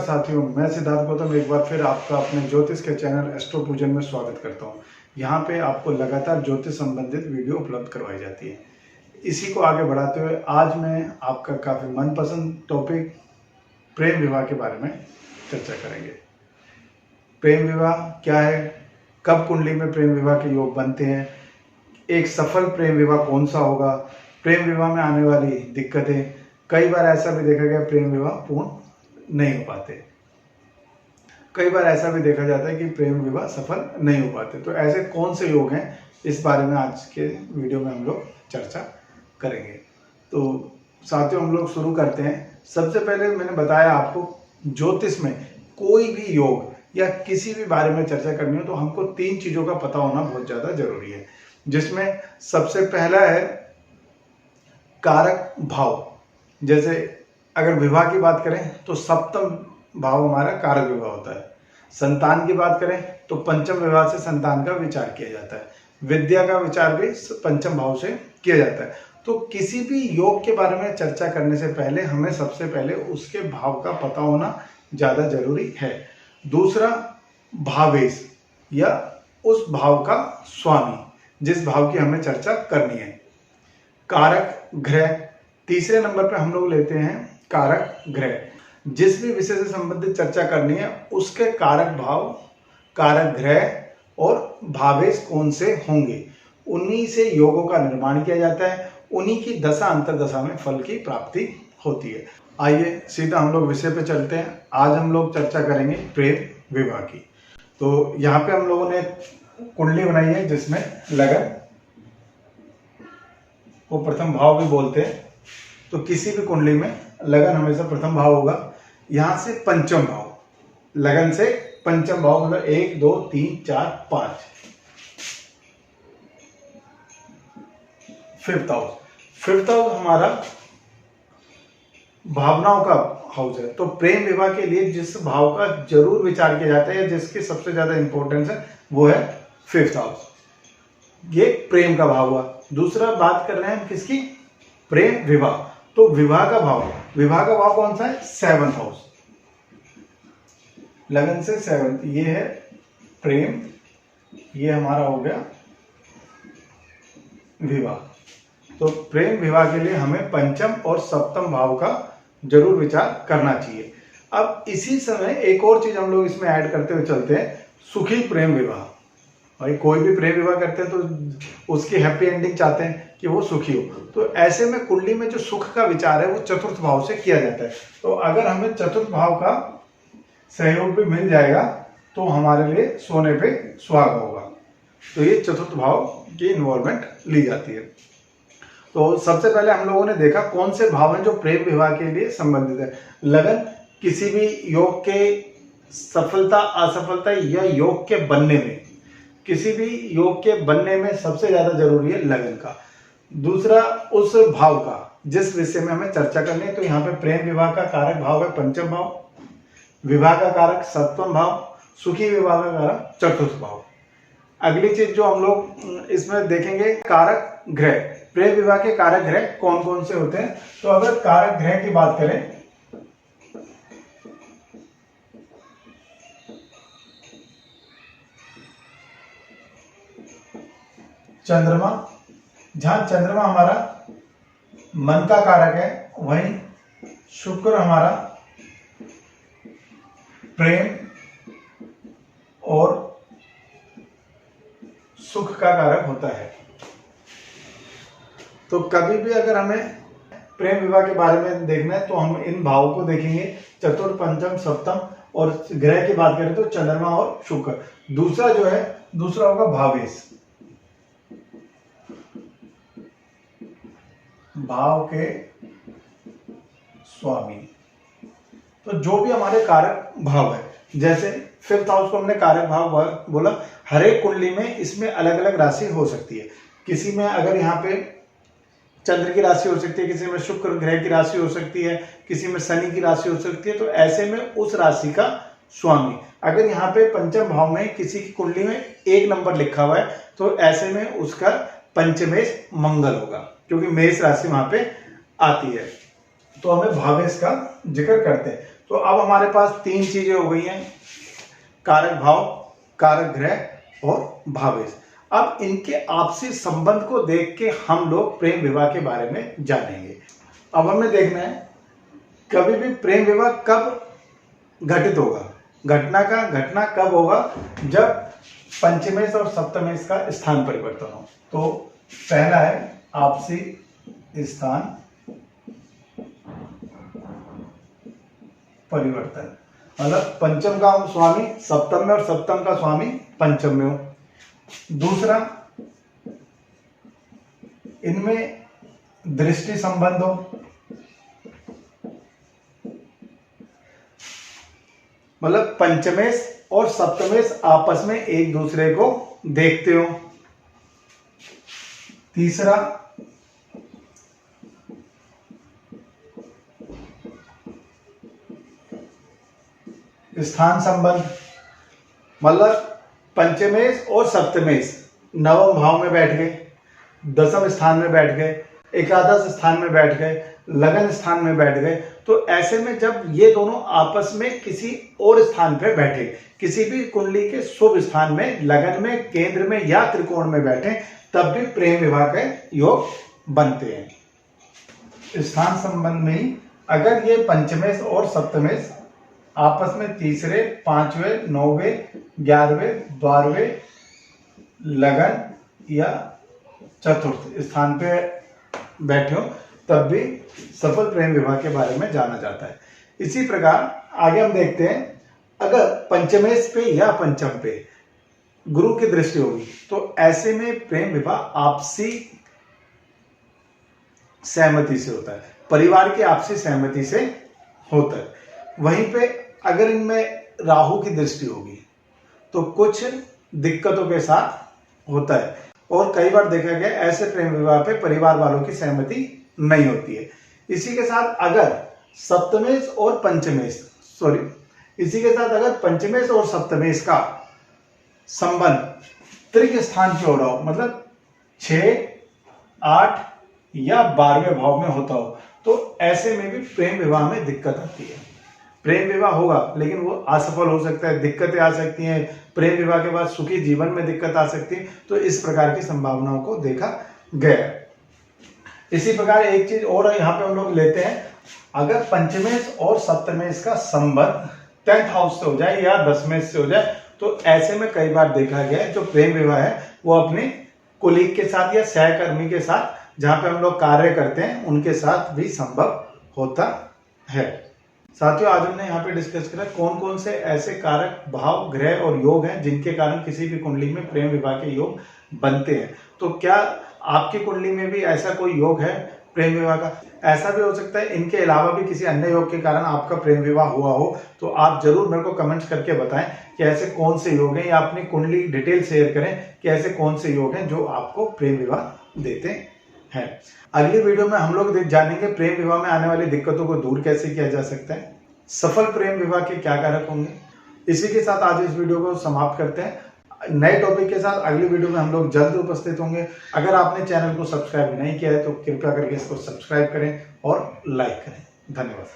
साथियों, मैं सिद्धार्थ गौतम एक बार फिर आपका अपने ज्योतिष के चैनल एस्ट्रो पूजन में स्वागत करता हूं। यहां पे आपको लगातार ज्योतिष संबंधित वीडियो उपलब्ध करवाई जाती है। इसी को आगे बढ़ाते हुए आज मैं आपका काफ़ी मनपसंद टॉपिक प्रेम विवाह के बारे में चर्चा करेंगे। प्रेम विवाह क्या है, कब कुंडली में प्रेम विवाह के योग बनते हैं, एक सफल प्रेम विवाह कौन सा होगा, प्रेम विवाह में आने वाली दिक्कतें। कई बार ऐसा भी देखा गया प्रेम विवाह पूर्ण नहीं हो पाते, कई बार ऐसा भी देखा जाता है कि प्रेम विवाह सफल नहीं हो पाते। तो ऐसे कौन से योग हैं, इस बारे में आज के वीडियो में हम लोग चर्चा करेंगे। तो साथियों, हम लोग शुरू करते हैं। सबसे पहले मैंने बताया आपको, ज्योतिष में कोई भी योग या किसी भी बारे में चर्चा करनी हो तो हमको 3 चीज़ों का पता होना बहुत ज़्यादा जरूरी है, जिसमें सबसे पहला है कारक भाव। जैसे अगर विवाह की बात करें तो सप्तम भाव हमारा कारक विवाह होता है। संतान की बात करें तो पंचम विवाह से संतान का विचार किया जाता है। विद्या का विचार भी पंचम भाव से किया जाता है। तो किसी भी योग के बारे में चर्चा करने से पहले हमें सबसे पहले उसके भाव का पता होना ज़्यादा जरूरी है। दूसरा, भावेश या उस भाव का स्वामी, जिस भाव की हमें चर्चा करनी है। कारक ग्रह, तीसरे नंबर पर हम लोग लेते हैं कारक ग्रह। जिस भी विषय से संबंधित चर्चा करनी है उसके कारक भाव, कारक ग्रह और भावेश कौन से होंगे, उन्हीं से योगों का निर्माण किया जाता है। उन्हीं की दशा अंतरदशा में फल की प्राप्ति होती है। आइए सीधा हम लोग विषय पे चलते हैं। आज हम लोग चर्चा करेंगे प्रेम विवाह की। तो यहाँ पे हम लोगों ने कुंडली बनाई है जिसमें लगन को प्रथम भाव भी बोलते हैं। तो किसी भी कुंडली में लगन हमेशा प्रथम भाव होगा। यहां से पंचम भाव, लगन से पंचम भाव मतलब 1 2 3 4 5, फिफ्थ हाउस हमारा भावनाओं का हाउस है। तो प्रेम विवाह के लिए जिस भाव का जरूर विचार किया जाता है या जिसकी सबसे ज्यादा इंपॉर्टेंस है वो है फिफ्थ हाउस। ये प्रेम का भाव हुआ। दूसरा बात कर रहे हैं हम किसकी, प्रेम विवाह। तो विवाह का भाव कौन सा है, 7th हाउस। लगन से 7th, ये है प्रेम, ये हमारा हो गया विवाह। तो प्रेम विवाह के लिए हमें पंचम और सप्तम भाव का जरूर विचार करना चाहिए। अब इसी समय एक और चीज हम लोग इसमें ऐड करते हुए चलते हैं, सुखी प्रेम विवाह। भाई कोई भी प्रेम विवाह करते हैं तो उसकी हैप्पी एंडिंग चाहते हैं कि वो सुखी हो। तो ऐसे में कुंडली में जो सुख का विचार है वो चतुर्थ भाव से किया जाता है। तो अगर हमें चतुर्थ भाव का सहयोग भी मिल जाएगा तो हमारे लिए सोने पे सुहागा होगा। तो ये चतुर्थ भाव की इन्वॉल्वमेंट ली जाती है। तो सबसे पहले हम लोगों ने देखा कौन से भाव हैं जो प्रेम विवाह के लिए संबंधित है। लगन किसी भी योग के सफलता असफलता या योग के बनने में, किसी भी योग के बनने में सबसे ज्यादा जरूरी है लगन का। दूसरा, उस भाव का जिस विषय में हमें चर्चा करनी है। तो यहाँ पे प्रेम विवाह का कारक भाव है पंचम भाव, विवाह का कारक सप्तम भाव, सुखी विवाह का कारक चतुर्थ भाव। अगली चीज जो हम लोग इसमें देखेंगे, कारक ग्रह। प्रेम विवाह के कारक ग्रह कौन कौन से होते हैं। तो अगर कारक ग्रह की बात करें चंद्रमा, जहां चंद्रमा हमारा मन का कारक है, वहीं शुक्र हमारा प्रेम और सुख का कारक होता है। तो कभी भी अगर हमें प्रेम विवाह के बारे में देखना है तो हम इन भावों को देखेंगे, चतुर्थ पंचम सप्तम। और ग्रह की बात करें तो चंद्रमा और शुक्र। दूसरा जो है, दूसरा होगा भावेश, भाव के स्वामी। तो जो भी हमारे कारक भाव है, जैसे फिफ्थ हाउस को हमने कारक भाव बोला। हर एक कुंडली में इसमें अलग अलग राशि हो सकती है। किसी में अगर यहाँ पे चंद्र की राशि हो सकती है, किसी में शुक्र ग्रह की राशि हो सकती है, किसी में शनि की राशि हो सकती है। तो ऐसे में उस राशि का स्वामी, अगर यहाँ पे पंचम भाव में किसी की कुंडली में 1 नंबर लिखा हुआ है तो ऐसे में उसका पंचमेश मंगल होगा, क्योंकि मेष राशि वहां पे आती है। तो हमें भावेश का जिक्र करते हैं। तो अब हमारे पास 3 चीजें हो गई हैं, कारक भाव, कारक ग्रह और भावेश। अब इनके आपसी संबंध को देख के हम लोग प्रेम विवाह के बारे में जानेंगे। अब हमें देखना है कभी भी प्रेम विवाह कब घटित होगा। घटना कब होगा, जब पंचमेश और सप्तमेश का स्थान परिवर्तन हो। तो पहला है आपसी स्थान परिवर्तन, मतलब पंचम का स्वामी सप्तम में और सप्तम का स्वामी पंचम में हो। दूसरा, इनमें दृष्टि संबंध हो, मतलब पंचमेश और सप्तमेश आपस में एक दूसरे को देखते हो। तीसरा, स्थान संबंध, मतलब पंचमेश और सप्तमेश नवम भाव में बैठ गए, दसम स्थान में बैठ गए, एकादश स्थान में बैठ गए, लगन स्थान में बैठ गए। तो ऐसे में जब ये दोनों आपस में किसी और स्थान पे बैठे, किसी भी कुंडली के शुभ स्थान में, लगन में, केंद्र में या त्रिकोण में बैठे, तब भी प्रेम विवाह के योग बनते हैं। स्थान संबंध में ही अगर ये पंचमेश और सप्तमेश आपस में तीसरे, पांचवें, नौवें, 11वें, 12वें, लगन या चतुर्थ स्थान पे बैठे हो, तब भी सफल प्रेम विवाह के बारे में जाना जाता है। इसी प्रकार आगे हम देखते हैं, अगर पंचमेश पे या पंचम पे गुरु की दृष्टि होगी तो ऐसे में प्रेम विवाह आपसी सहमति से होता है, परिवार की आपसी सहमति से होता है। वहीं पे अगर इनमें राहु की दृष्टि होगी तो कुछ दिक्कतों के साथ होता है, और कई बार देखा गया ऐसे प्रेम विवाह पे परिवार वालों की सहमति नहीं होती है। इसी के साथ अगर पंचमेश और सप्तमेश का संबंध त्रिक स्थान पे हो रहा हो, मतलब 6, 8 या 12वें भाव में होता हो, तो ऐसे में भी प्रेम विवाह में दिक्कत आती है। प्रेम विवाह होगा लेकिन वो असफल हो सकता है, दिक्कतें आ सकती हैं, प्रेम विवाह के बाद सुखी जीवन में दिक्कत आ सकती है। तो इस प्रकार की संभावनाओं को देखा गया। इसी प्रकार एक चीज और यहाँ पे हम लोग लेते हैं, अगर पंचमेश और सप्तमेश का संबंध 10th हाउस से हो जाए या 10वें से हो जाए, तो ऐसे में कई बार देखा गया है जो प्रेम विवाह है वो अपने कुलीग के साथ या सहकर्मी के साथ, जहाँ पे हम लोग कार्य करते हैं, उनके साथ भी संभव होता है। साथियों, आज हमने यहाँ पे डिस्कस करा कौन कौन से ऐसे कारक, भाव, ग्रह और योग हैं जिनके कारण किसी भी कुंडली में प्रेम विवाह के योग बनते हैं। तो क्या आपकी कुंडली में भी ऐसा कोई योग है प्रेम विवाह का? ऐसा भी हो सकता है इनके अलावा भी किसी अन्य योग के कारण आपका प्रेम विवाह हुआ हो, तो आप जरूर मेरे को कमेंट्स करके बताएं कि ऐसे कौन से योग हैं, या अपनी कुंडली डिटेल शेयर करें कि ऐसे कौन से योग हैं जो आपको प्रेम विवाह देते हैं। अगली वीडियो में हम लोग जानेंगे प्रेम विवाह में आने वाली दिक्कतों को दूर कैसे किया जा सकता है, सफल प्रेम विवाह के क्या कारक होंगे। इसी के साथ आज इस वीडियो को समाप्त करते हैं। नए टॉपिक के साथ अगली वीडियो में हम लोग जल्द उपस्थित होंगे। अगर आपने चैनल को सब्सक्राइब नहीं किया है तो कृपया करके इसको सब्सक्राइब करें और लाइक करें। धन्यवाद।